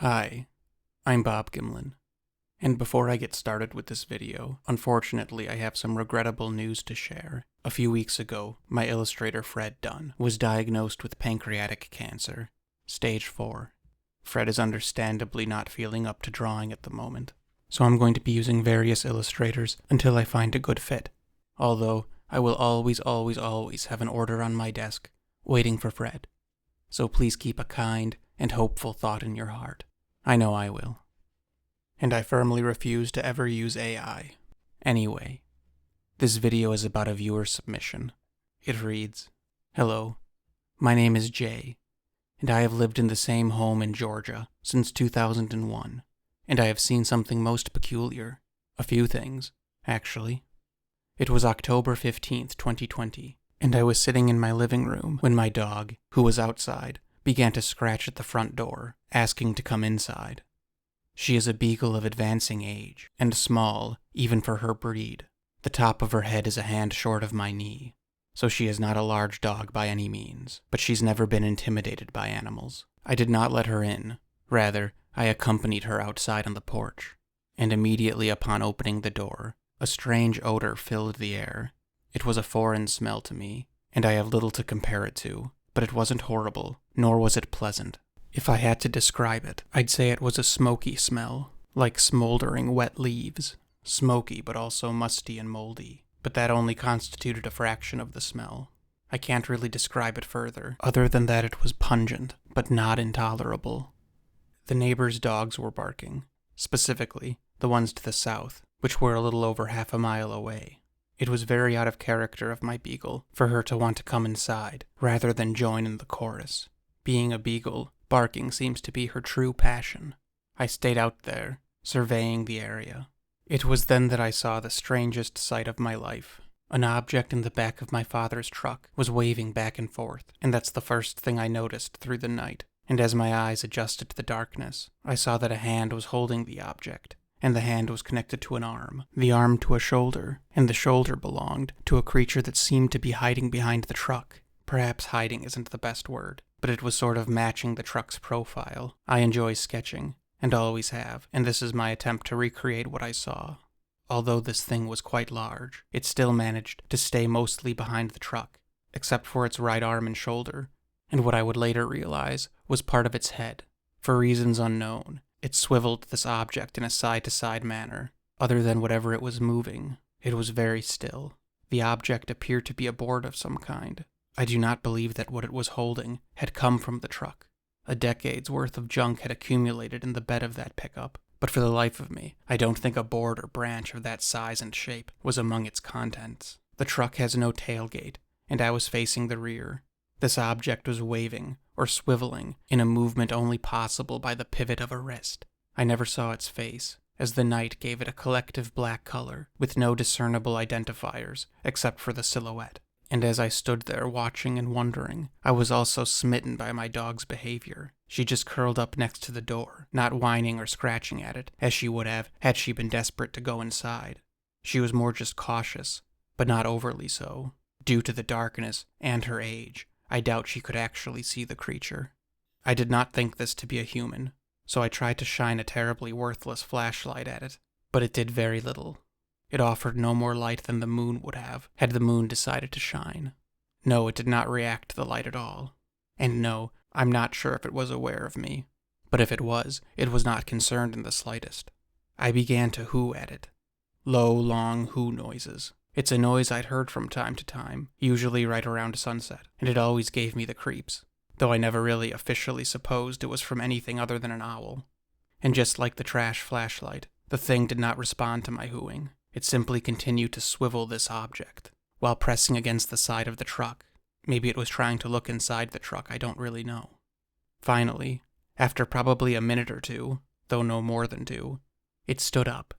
Hi, I'm Bob Gimlin, and before I get started with this video, unfortunately I have some regrettable news to share. A few weeks ago, my illustrator Fred Dunn was diagnosed with pancreatic cancer, stage 4. Fred is understandably not feeling up to drawing at the moment, so I'm going to be using various illustrators until I find a good fit, although I will always have an order on my desk, waiting for Fred. So please keep a kind and hopeful thought in your heart. I know I will. And I firmly refuse to ever use AI. Anyway, this video is about a viewer submission. It reads, "Hello, my name is Jay, and I have lived in the same home in Georgia since 2001, and I have seen something most peculiar. A few things, actually. It was October 15th, 2020, and I was sitting in my living room when my dog, who was outside, began to scratch at the front door, asking to come inside. She is a beagle of advancing age, and small, even for her breed. The top of her head is a hand short of my knee, so she is not a large dog by any means, but she's never been intimidated by animals. I did not let her in. Rather, I accompanied her outside on the porch, and immediately upon opening the door, a strange odor filled the air. It was a foreign smell to me, and I have little to compare it to, but it wasn't horrible, nor was it pleasant. If I had to describe it, I'd say it was a smoky smell, like smoldering wet leaves. Smoky, but also musty and moldy. But that only constituted a fraction of the smell. I can't really describe it further, other than that it was pungent, but not intolerable. The neighbors' dogs were barking, specifically the ones to the south, which were a little over half a mile away. It was very out of character of my beagle for her to want to come inside, rather than join in the chorus. Being a beagle, barking seems to be her true passion. I stayed out there, surveying the area. It was then that I saw the strangest sight of my life. An object in the back of my father's truck was waving back and forth, and that's the first thing I noticed through the night. And as my eyes adjusted to the darkness, I saw that a hand was holding the object, and the hand was connected to an arm, the arm to a shoulder, and the shoulder belonged to a creature that seemed to be hiding behind the truck. Perhaps hiding isn't the best word, but it was sort of matching the truck's profile. I enjoy sketching, and always have, and this is my attempt to recreate what I saw. Although this thing was quite large, it still managed to stay mostly behind the truck, except for its right arm and shoulder, and what I would later realize was part of its head. For reasons unknown, it swiveled this object in a side-to-side manner. Other than whatever it was moving, it was very still. The object appeared to be a board of some kind. I do not believe that what it was holding had come from the truck. A decade's worth of junk had accumulated in the bed of that pickup, but for the life of me, I don't think a board or branch of that size and shape was among its contents. The truck has no tailgate, and I was facing the rear. This object was waving, or swiveling, in a movement only possible by the pivot of a wrist. I never saw its face, as the night gave it a collective black color, with no discernible identifiers, except for the silhouette. And as I stood there watching and wondering, I was also smitten by my dog's behavior. She just curled up next to the door, not whining or scratching at it, as she would have had she been desperate to go inside. She was more just cautious, but not overly so. Due to the darkness and her age, I doubt she could actually see the creature. I did not think this to be a human, so I tried to shine a terribly worthless flashlight at it, but it did very little. It offered no more light than the moon would have, had the moon decided to shine. No, it did not react to the light at all. And no, I'm not sure if it was aware of me. But if it was not concerned in the slightest. I began to hoo at it. Low, long hoo noises. It's a noise I'd heard from time to time, usually right around sunset, and it always gave me the creeps, though I never really officially supposed it was from anything other than an owl. And just like the trash flashlight, the thing did not respond to my hooing. It simply continued to swivel this object, while pressing against the side of the truck. Maybe it was trying to look inside the truck, I don't really know. Finally, after probably a minute or two, though no more than 2, it stood up.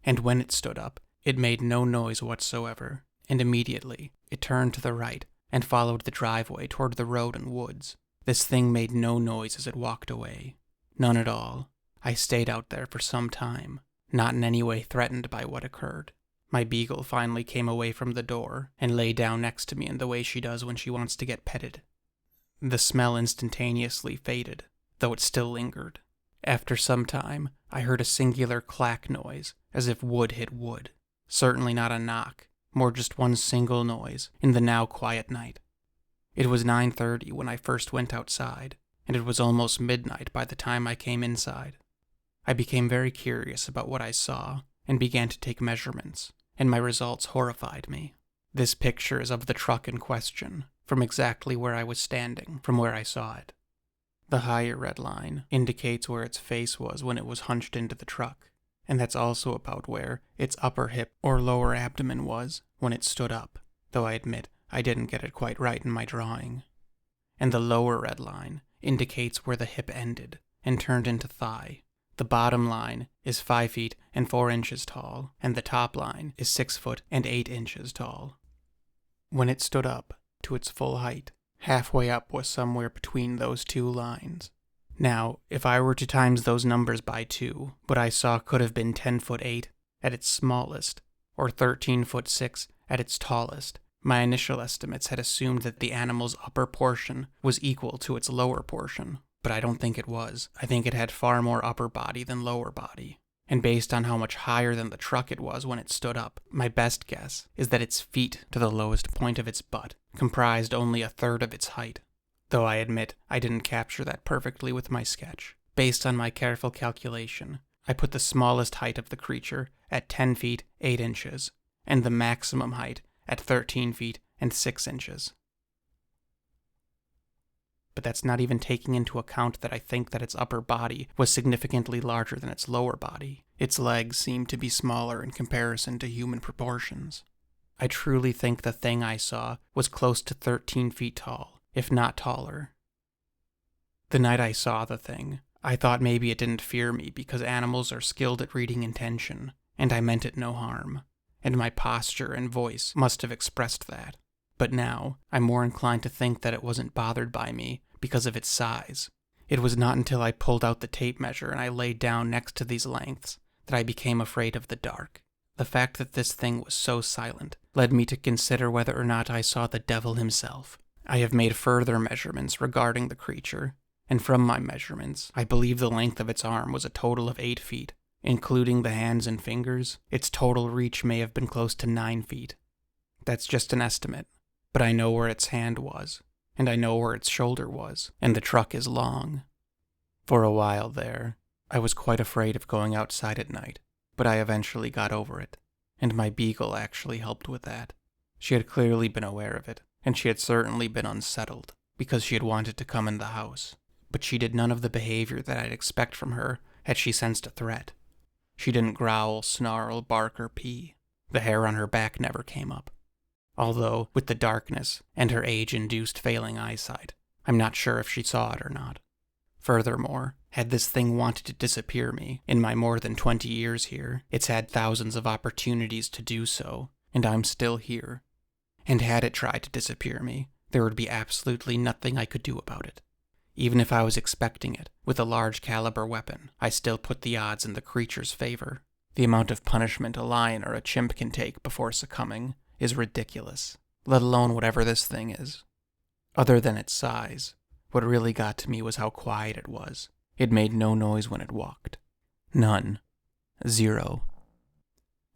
And when it stood up, it made no noise whatsoever, and immediately it turned to the right and followed the driveway toward the road and woods. This thing made no noise as it walked away. None at all. I stayed out there for some time, not in any way threatened by what occurred. My beagle finally came away from the door and lay down next to me in the way she does when she wants to get petted. The smell instantaneously faded, though it still lingered, After some time, I heard a singular clack noise, as if wood hit wood. Certainly not a knock, more just one single noise in the now quiet night. It was 9:30 when I first went outside, and it was almost midnight by the time I came inside. I became very curious about what I saw, and began to take measurements, and my results horrified me. This picture is of the truck in question, from exactly where I was standing, from where I saw it. The higher red line indicates where its face was when it was hunched into the truck, and that's also about where its upper hip or lower abdomen was when it stood up, though I admit I didn't get it quite right in my drawing. And the lower red line indicates where the hip ended and turned into thigh. The bottom line is 5 feet and 4 inches tall, and the top line is 6 foot and 8 inches tall. When it stood up to its full height, halfway up was somewhere between those two lines. Now, if I were to times those numbers by 2, what I saw could have been 10 foot 8 at its smallest, or 13 foot 6 at its tallest. My initial estimates had assumed that the animal's upper portion was equal to its lower portion, but I don't think it was. I think it had far more upper body than lower body. And based on how much higher than the truck it was when it stood up, my best guess is that its feet to the lowest point of its butt comprised only a third of its height. Though I admit I didn't capture that perfectly with my sketch. Based on my careful calculation, I put the smallest height of the creature at 10 feet 8 inches, and the maximum height at 13 feet and 6 inches. But that's not even taking into account that I think that its upper body was significantly larger than its lower body. Its legs seemed to be smaller in comparison to human proportions. I truly think the thing I saw was close to 13 feet tall, if not taller. The night I saw the thing, I thought maybe it didn't fear me because animals are skilled at reading intention, and I meant it no harm, and my posture and voice must have expressed that. But now, I'm more inclined to think that it wasn't bothered by me because of its size. It was not until I pulled out the tape measure and I laid down next to these lengths that I became afraid of the dark. The fact that this thing was so silent led me to consider whether or not I saw the devil himself. I have made further measurements regarding the creature, and from my measurements, I believe the length of its arm was a total of 8 feet. Including the hands and fingers, its total reach may have been close to 9 feet. That's just an estimate. But I know where its hand was, and I know where its shoulder was, and the truck is long. For a while there, I was quite afraid of going outside at night, but I eventually got over it, and my beagle actually helped with that. She had clearly been aware of it, and she had certainly been unsettled, because she had wanted to come in the house, but she did none of the behavior that I'd expect from her had she sensed a threat. She didn't growl, snarl, bark, or pee. The hair on her back never came up. Although, with the darkness and her age-induced failing eyesight, I'm not sure if she saw it or not. Furthermore, had this thing wanted to disappear me, in my more than 20 years here, it's had thousands of opportunities to do so, and I'm still here. And had it tried to disappear me, there would be absolutely nothing I could do about it. Even if I was expecting it, with a large caliber weapon, I still put the odds in the creature's favor. The amount of punishment a lion or a chimp can take before succumbing is ridiculous, let alone whatever this thing is. Other than its size, what really got to me was how quiet it was. It made no noise when it walked. None. 0.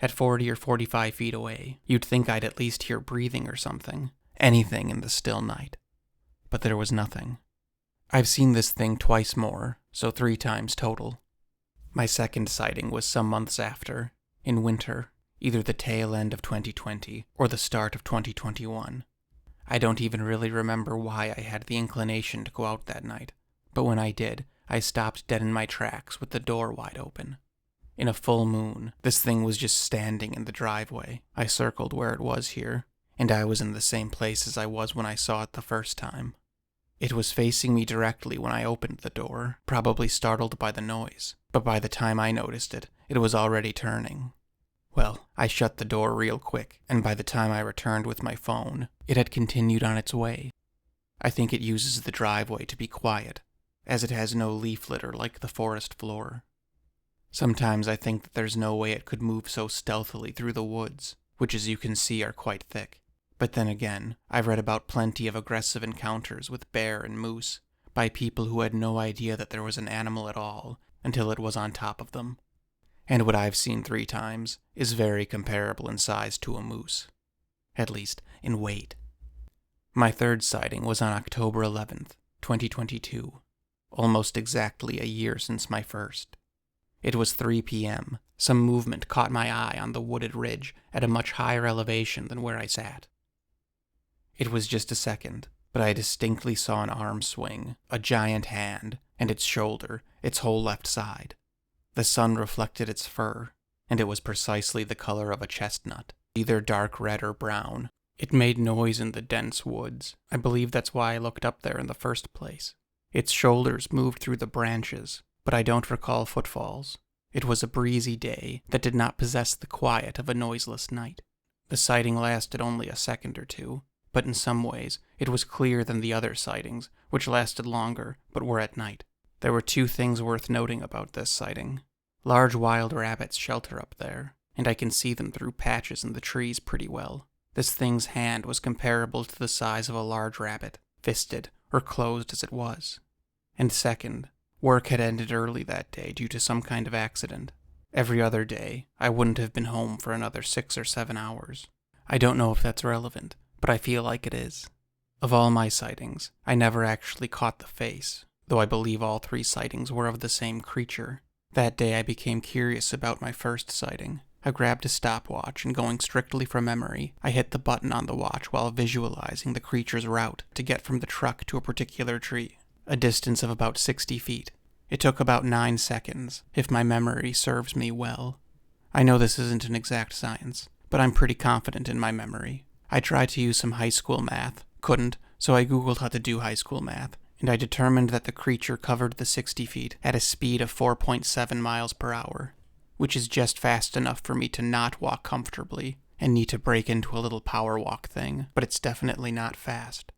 At 40 or 45 feet away, you'd think I'd at least hear breathing or something, anything in the still night. But there was nothing. I've seen this thing twice more, so 3 times total. My second sighting was some months after, in winter, either the tail end of 2020 or the start of 2021. I don't even really remember why I had the inclination to go out that night, but when I did, I stopped dead in my tracks with the door wide open. In a full moon, this thing was just standing in the driveway. I circled where it was here, and I was in the same place as I was when I saw it the first time. It was facing me directly when I opened the door, probably startled by the noise, but by the time I noticed it, it was already turning. Well, I shut the door real quick, and by the time I returned with my phone, it had continued on its way. I think it uses the driveway to be quiet, as it has no leaf litter like the forest floor. Sometimes I think that there's no way it could move so stealthily through the woods, which as you can see are quite thick. But then again, I've read about plenty of aggressive encounters with bear and moose by people who had no idea that there was an animal at all, until it was on top of them. And what I've seen 3 times is very comparable in size to a moose. At least, in weight. My 3rd sighting was on October 11th, 2022, almost exactly a year since my first. It was 3 p.m. Some movement caught my eye on the wooded ridge at a much higher elevation than where I sat. It was just a second, but I distinctly saw an arm swing, a giant hand, and its shoulder, its whole left side. The sun reflected its fur, and it was precisely the color of a chestnut, either dark red or brown. It made noise in the dense woods. I believe that's why I looked up there in the first place. Its shoulders moved through the branches, but I don't recall footfalls. It was a breezy day that did not possess the quiet of a noiseless night. The sighting lasted only a second or 2, but in some ways it was clearer than the other sightings, which lasted longer but were at night. There were 2 things worth noting about this sighting. Large wild rabbits shelter up there, and I can see them through patches in the trees pretty well. This thing's hand was comparable to the size of a large rabbit, fisted or closed as it was. And second, work had ended early that day due to some kind of accident. Every other day, I wouldn't have been home for another 6 or 7 hours. I don't know if that's relevant, but I feel like it is. Of all my sightings, I never actually caught the face, though I believe all 3 sightings were of the same creature. That day I became curious about my first sighting. I grabbed a stopwatch and, going strictly from memory, I hit the button on the watch while visualizing the creature's route to get from the truck to a particular tree, a distance of about 60 feet. It took about 9 seconds, if my memory serves me well. I know this isn't an exact science, but I'm pretty confident in my memory. I tried to use some high school math, couldn't, so I googled how to do high school math, and I determined that the creature covered the 60 feet at a speed of 4.7 miles per hour. Which is just fast enough for me to not walk comfortably and need to break into a little power walk thing, but it's definitely not fast.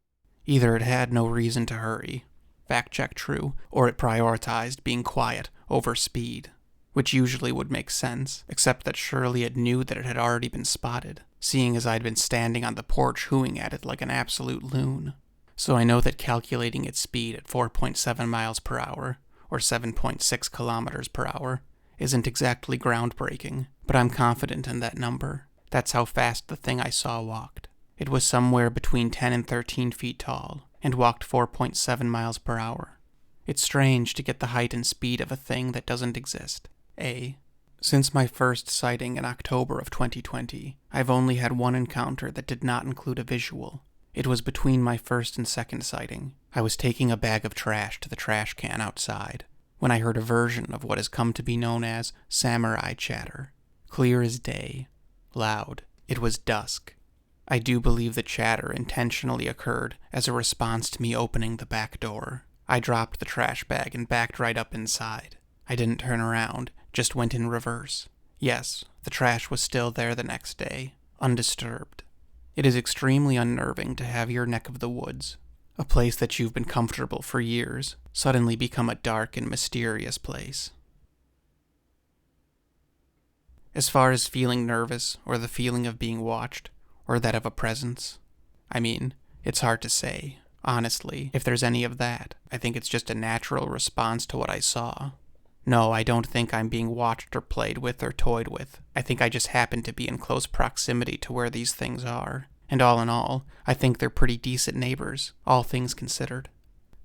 Either it had no reason to hurry, fact check true, or it prioritized being quiet over speed, which usually would make sense, except that surely it knew that it had already been spotted, seeing as I'd been standing on the porch hooing at it like an absolute loon. So I know that calculating its speed at 4.7 miles per hour, or 7.6 kilometers per hour, isn't exactly groundbreaking, but I'm confident in that number. That's how fast the thing I saw walked. It was somewhere between 10 and 13 feet tall, and walked 4.7 miles per hour. It's strange to get the height and speed of a thing that doesn't exist. Since my first sighting in October of 2020, I've only had 1 encounter that did not include a visual. It was between my first and second sighting. I was taking a bag of trash to the trash can outside, when I heard a version of what has come to be known as samurai chatter. Clear as day. Loud. It was dusk. I do believe the chatter intentionally occurred as a response to me opening the back door. I dropped the trash bag and backed right up inside. I didn't turn around, just went in reverse. Yes, the trash was still there the next day, undisturbed. It is extremely unnerving to have your neck of the woods, a place that you've been comfortable for years, suddenly become a dark and mysterious place. As far as feeling nervous, or the feeling of being watched, or that of a presence, I mean, it's hard to say, honestly, if there's any of that. I think it's just a natural response to what I saw. No, I don't think I'm being watched or played with or toyed with. I think I just happen to be in close proximity to where these things are. And all in all, I think they're pretty decent neighbors, all things considered.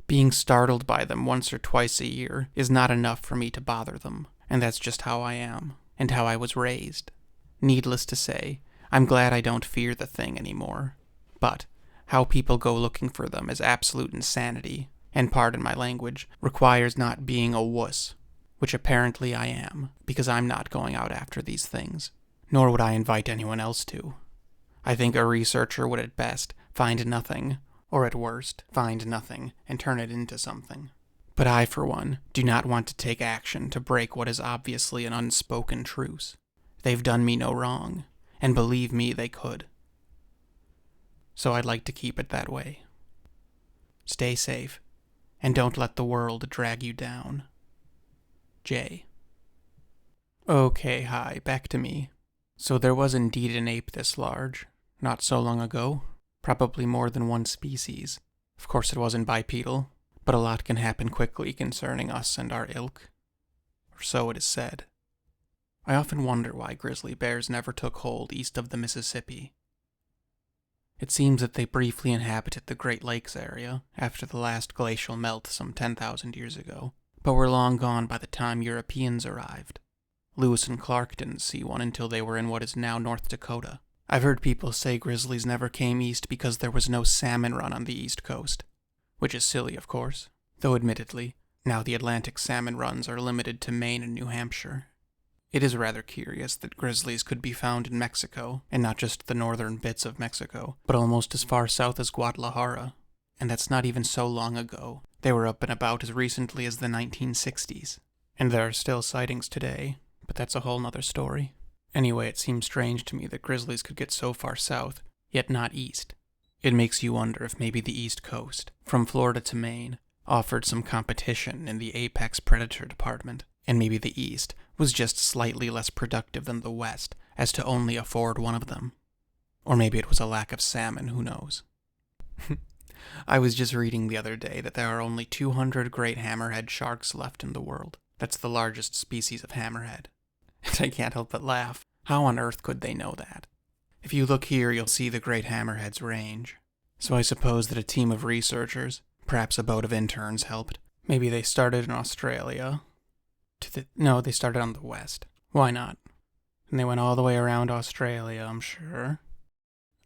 Being startled by them once or twice a year is not enough for me to bother them, and that's just how I am, and how I was raised. Needless to say, I'm glad I don't fear the thing anymore. But how people go looking for them is absolute insanity, and pardon my language, requires not being a wuss, which apparently I am, because I'm not going out after these things, nor would I invite anyone else to. I think a researcher would at best find nothing, or at worst, find nothing and turn it into something. But I, for one, do not want to take action to break what is obviously an unspoken truce. They've done me no wrong, and believe me, they could. So I'd like to keep it that way. Stay safe, and don't let the world drag you down. Jay. Okay, hi, back to me. So there was indeed an ape this large, not so long ago. Probably more than one species. Of course it wasn't bipedal, but a lot can happen quickly concerning us and our ilk. so it is said. I often wonder why grizzly bears never took hold east of the Mississippi. It seems that they briefly inhabited the Great Lakes area after the last glacial melt some 10,000 years ago, but were long gone by the time Europeans arrived. Lewis and Clark didn't see one until they were in what is now North Dakota. I've heard people say grizzlies never came east because there was no salmon run on the East Coast, which is silly, of course, though admittedly, now the Atlantic salmon runs are limited to Maine and New Hampshire. It is rather curious that grizzlies could be found in Mexico, and not just the northern bits of Mexico, but almost as far south as Guadalajara, and that's not even so long ago. They were up and about as recently as the 1960s, and there are still sightings today, but that's a whole nother story. Anyway, it seems strange to me that grizzlies could get so far south, yet not east. It makes you wonder if maybe the East Coast, from Florida to Maine, offered some competition in the apex predator department, and maybe the East was just slightly less productive than the West as to only afford one of them. Or maybe it was a lack of salmon, who knows. I was just reading the other day that there are only 200 great hammerhead sharks left in the world. That's the largest species of hammerhead. And I can't help but laugh. How on earth could they know that? If you look here, you'll see the great hammerhead's range. So I suppose that a team of researchers, perhaps a boat of interns, helped. Maybe they started in Australia. No, they started on the west. Why not? And they went all the way around Australia, I'm sure.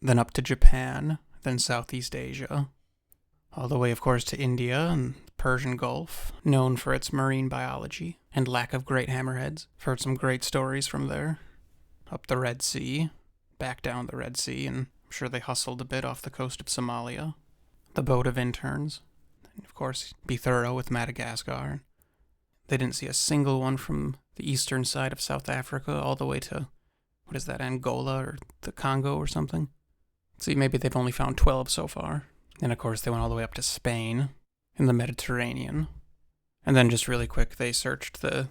Then up to Japan, then Southeast Asia. All the way, of course, to India and the Persian Gulf, known for its marine biology and lack of great hammerheads. I've heard some great stories from there. Up the Red Sea, back down the Red Sea, and I'm sure they hustled a bit off the coast of Somalia. The boat of interns. And of course, be thorough with Madagascar. They didn't see a single one from the eastern side of South Africa all the way to, what is that, Angola or the Congo or something? See, maybe they've only found 12 so far. And of course, they went all the way up to Spain, in the Mediterranean. And then just really quick, they searched the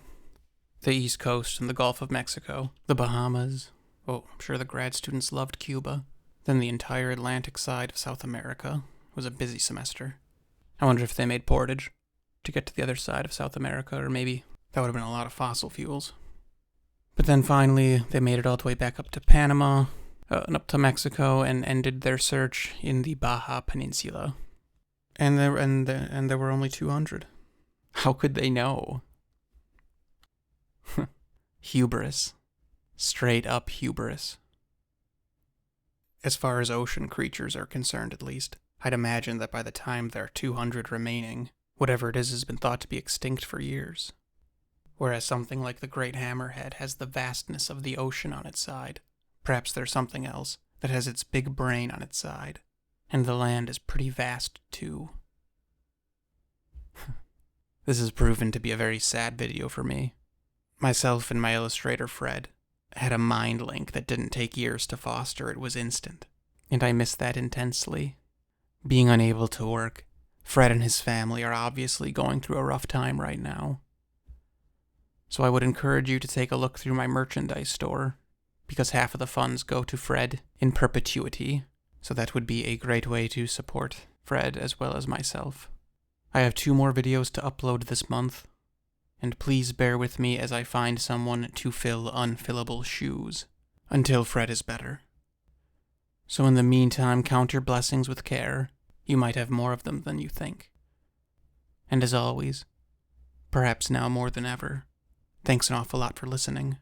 East Coast and the Gulf of Mexico, the Bahamas. Oh, I'm sure the grad students loved Cuba. Then the entire Atlantic side of South America. It was a busy semester. I wonder if they made portage to get to the other side of South America, or maybe that would have been a lot of fossil fuels. But then finally, they made it all the way back up to Panama, and up to Mexico, and ended their search in the Baja Peninsula. And there were only 200. How could they know? Hubris. Straight up hubris. As far as ocean creatures are concerned, at least, I'd imagine that by the time there are 200 remaining, whatever it is has been thought to be extinct for years. Whereas something like the great hammerhead has the vastness of the ocean on its side. Perhaps there's something else that has its big brain on its side. And the land is pretty vast, too. This has proven to be a very sad video for me. Myself and my illustrator, Fred, had a mind link that didn't take years to foster. It was instant. And I miss that intensely. Being unable to work, Fred and his family are obviously going through a rough time right now. So I would encourage you to take a look through my merchandise store, because half of the funds go to Fred in perpetuity, so that would be a great way to support Fred as well as myself. I have 2 more videos to upload this month, and please bear with me as I find someone to fill unfillable shoes, until Fred is better. So in the meantime, count your blessings with care. You might have more of them than you think. And as always, perhaps now more than ever, thanks an awful lot for listening.